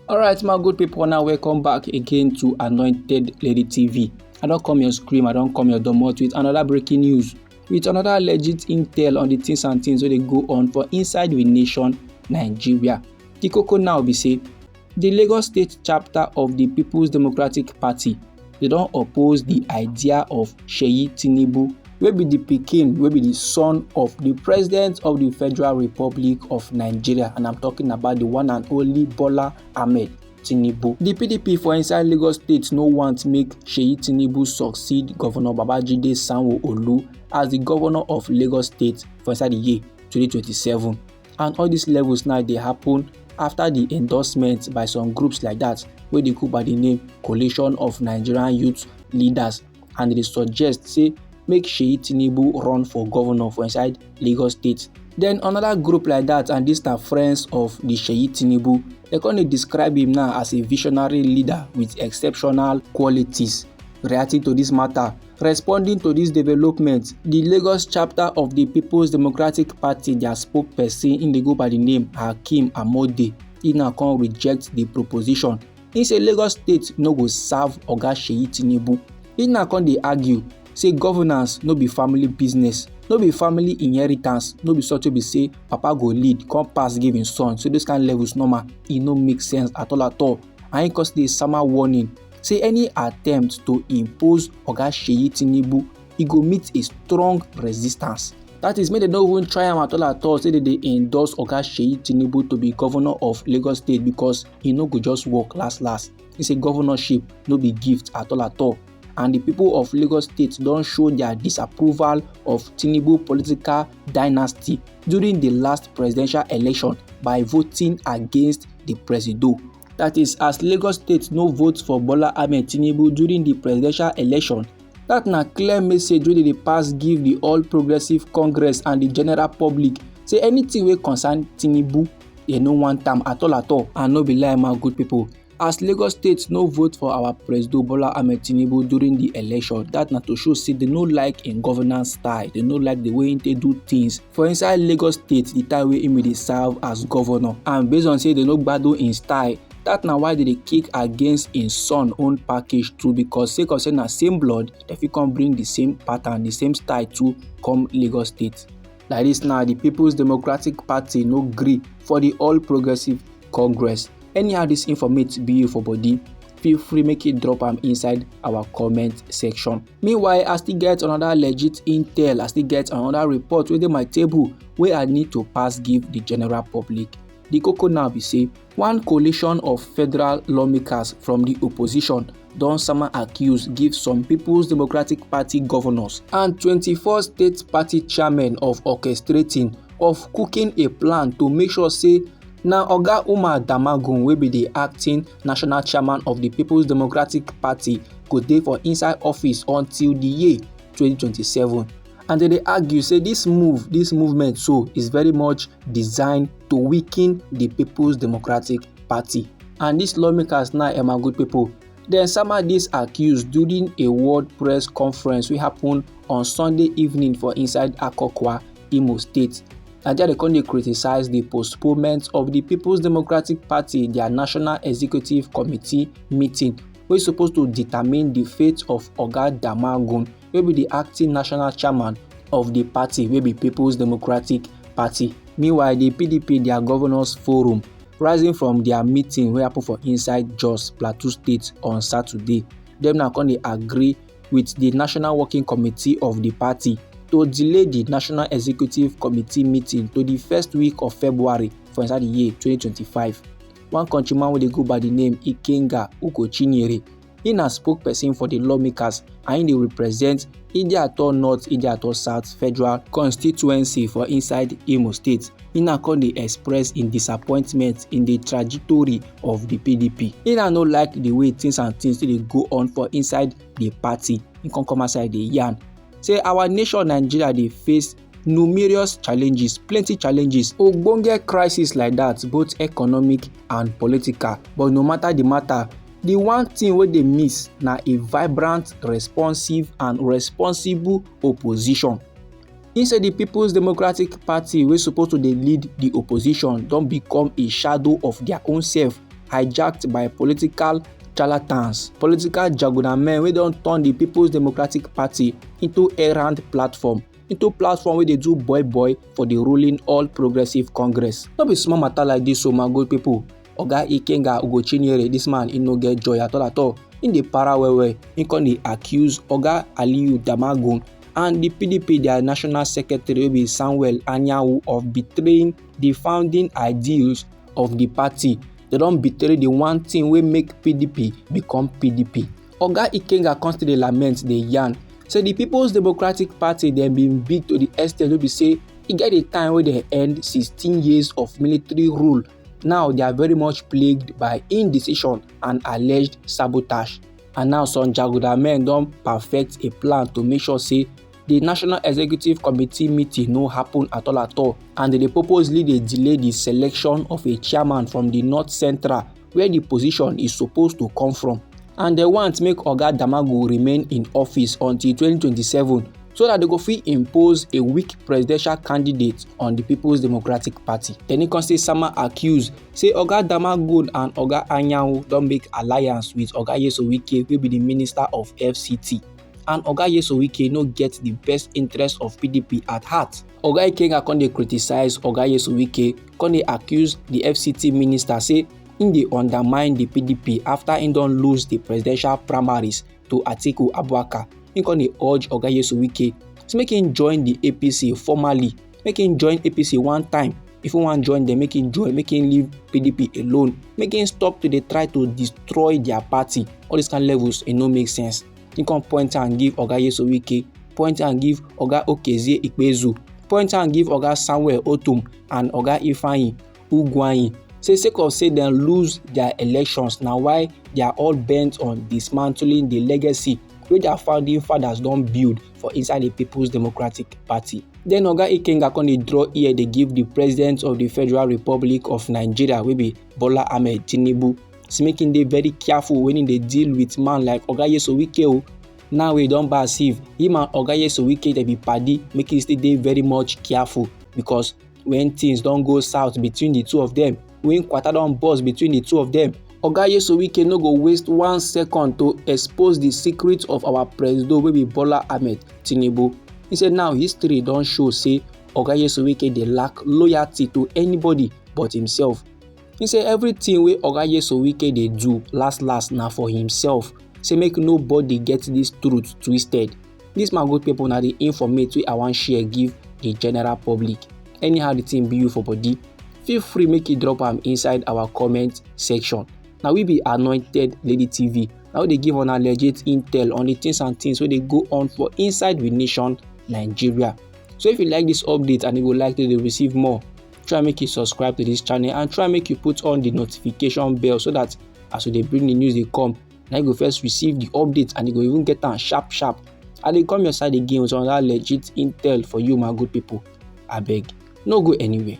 Alright, my good people, now welcome back again to Anointed Lady TV. I don't come here scream, I don't come here domot with another breaking news, with another legit intel on the things and things where they go on for inside the nation, Nigeria. The koko now be say, the Lagos State chapter of the People's Democratic Party, they don't oppose the idea of Seyi Tinubu, wey be the pikin, wey be the son of the President of the Federal Republic of Nigeria, and I'm talking about the one and only Bola Ahmed Tinubu. The PDP for inside Lagos State no want make Seyi Tinubu succeed Governor Babajide Sanwo-Olu as the governor of Lagos State for inside the year 2027. And all these levels now they happen after the endorsement by some groups like that, where they go by the name Coalition of Nigerian Youth Leaders, and they suggest say make Seyi Tinubu run for governor for inside Lagos State. Then another group like that, and these are friends of the Seyi Tinubu, they're going to describe him now as a visionary leader with exceptional qualities. Reacting to this matter, responding to this development, the Lagos chapter of the People's Democratic Party, their spokesperson in the go by the name Hakeem Amode, he now can reject the proposition. He say Lagos State no go serve Oga Seyi Tinubu. He now can they argue say governance no be family business, no be family inheritance, no be such to be say papa go lead come pass give him son. So this kind of levels normal, e no make sense at all. And he cause the summer warning say any attempt to impose Oga Seyi Tinubu, e go meet a strong resistance. That is, make they don't even try am at all. Say that they endorse Oga Seyi Tinubu to be governor of Lagos State, because he no go just work last. It's a governorship, no be gift at all. And the people of Lagos State don't show their disapproval of Tinubu political dynasty during the last presidential election by voting against the presido. That is, as Lagos State no vote for Bola Ahmed Tinubu during the presidential election, that na clear message wey dey pass give the All Progressive Congress and the general public. Say anything wey concern Tinubu, they no want am at all. And no be lie, my good people. As Lagos State no vote for our President Bola Ahmed Tinubu during the election, that na to show say they no like in governance style, they no like the way they do things for inside Lagos State the time wey him dey serve as governor. And based on say they no gbadu in style, that na why they kick against in son own package too, because sake of say na same blood, they fit come bring the same pattern, the same style to come Lagos State. Like this now, the People's Democratic Party no gree for the All Progressive Congress. Anyhow this informate be you for body, feel free make it drop am inside our comment section. Meanwhile, I still get another legit intel, I still get another report within my table where I need to pass give the general public. The koko now be say one coalition of federal lawmakers from the opposition don sama accuse give some People's Democratic Party governors and 24 state party chairmen of orchestrating of cooking a plan to make sure say na Oga Umar Damagum, wey be the acting national chairman of the People's Democratic Party, go dey for inside office until the year 2027. And they argue say this movement so is very much designed to weaken the People's Democratic Party. And these lawmakers now, my good people, then some of these accused during a world press conference wey happen on Sunday evening for inside Akokwa, Imo State. And they can criticize the postponement of the People's Democratic Party, their National Executive Committee meeting, which is supposed to determine the fate of Oga Damagum, will be the acting national chairman of the party, will be People's Democratic Party. Meanwhile, the PDP, their governors forum, rising from their meeting wey happen for inside Jos, Plateau State on Saturday, them now can agree with the National Working Committee of the party to delay the National Executive Committee meeting to the first week of February for inside the year 2025. One countryman wey dey go by the name Ikenga Ugochinyere, he na spokesperson for the lawmakers and he dey represent Idiato North, Idiato South Federal Constituency for inside Imo State. He na come dey express in disappointment in the trajectory of the PDP. He na no like the way things dey go on for inside the party. He come outside the yarn. Say our nation Nigeria dey face numerous challenges, plenty challenges, ogbonge crisis like that, both economic and political. But no matter the matter, the one thing wey dey miss na a vibrant, responsive and responsible opposition. Instead, the People's Democratic Party wey supposed to dey lead the opposition don become a shadow of their own self. hijacked by political charlatans, political jagunamen wey don turn the People's Democratic Party into errand platform wey dey do boy for the ruling All Progressive Congress. No be small matter like this o, my good people. Oga Ikenga Ugochinyere, this man, he no get joy at all. In dey para well, he come dey accuse Oga Aliyu Damagum and the PDP, their national secretary wey be Samuel Anyanwu, of betraying the founding ideals of the party. They don betray the one thing wey make PDP become PDP. Oga Ikenga come still dey lament, dey yarn say the People's Democratic Party dem been big to the extent wey be say e get a time wey dem end 16 years of military rule. Now they are very much plagued by indecision and alleged sabotage. And now some jaguda don perfect a plan to make sure say the National Executive Committee meeting no happen at all, and they purposely dey delay the selection of a chairman from the North Central where the position is supposed to come from. And they want make Oga Damagum remain in office until 2027 so that they go fit impose a weak presidential candidate on the People's Democratic Party. Then he come say sama accuse say Oga Damagum and Oga Anyanwu don make alliance with Oga Nyesom Wike wey be the Minister of FCT. And Oga Nyesom Wike no get the best interest of PDP at heart. Oga Ikenga come dey criticize Oga Nyesom Wike, come dey accuse the FCT minister say im dey undermine the PDP after im don lose the presidential primaries to Atiku Abubakar. Im come dey urge Oga Nyesom Wike to make him join the APC formally, make him join APC one time. If you wan join them, make him join, make him leave PDP alone, make him stop to dey try to destroy their party. All these kind of levels, e no make sense. He come point and give Oga Nyesom Wike, point and give Oga Okezie Ikpezu, point and give Oga Samuel Otum and Oga Ifeanyi Ugwuanyi. Say sake of say dem lose their elections, na why they are all bent on dismantling the legacy wey their founding fathers don build for inside the People's Democratic Party. Then Oga Ikenga come dey draw ear dey give the President of the Federal Republic of Nigeria wey be Bola Ahmed Tinubu. So make him dey very careful when he dey deal with man like Oga Nyesom Wike o. Now we don perceive him and Oga Nyesom Wike dey be padi, make him still dey very much careful, because when things don go south between the two of them, when kwata don burst between the two of them, Oga Nyesom Wike no go waste 1 second to expose the secret of our president wey be Bola Ahmed Tinubu. He said now history don show say Oga Nyesom Wike dey lack loyalty to anybody but himself. He say everything wey Oga Nyesom Wike dey do last na for himself. Say make nobody get this truth twisted. This my good people na the informate wey I wan share give the general public. Anyhow the thing be you for body, feel free make you drop am inside our comment section. Now we be Anointed Lady TV. Now they give on a legit intel on the things and things where they go on for inside the nation Nigeria. So if you like this update and you would like to receive more, try make you subscribe to this channel and try make you put on the notification bell so that as they bring the news they come, now you go first receive the updates and you go even get them sharp. And they come your side again with another legit intel for you, my good people. I beg, no go anywhere.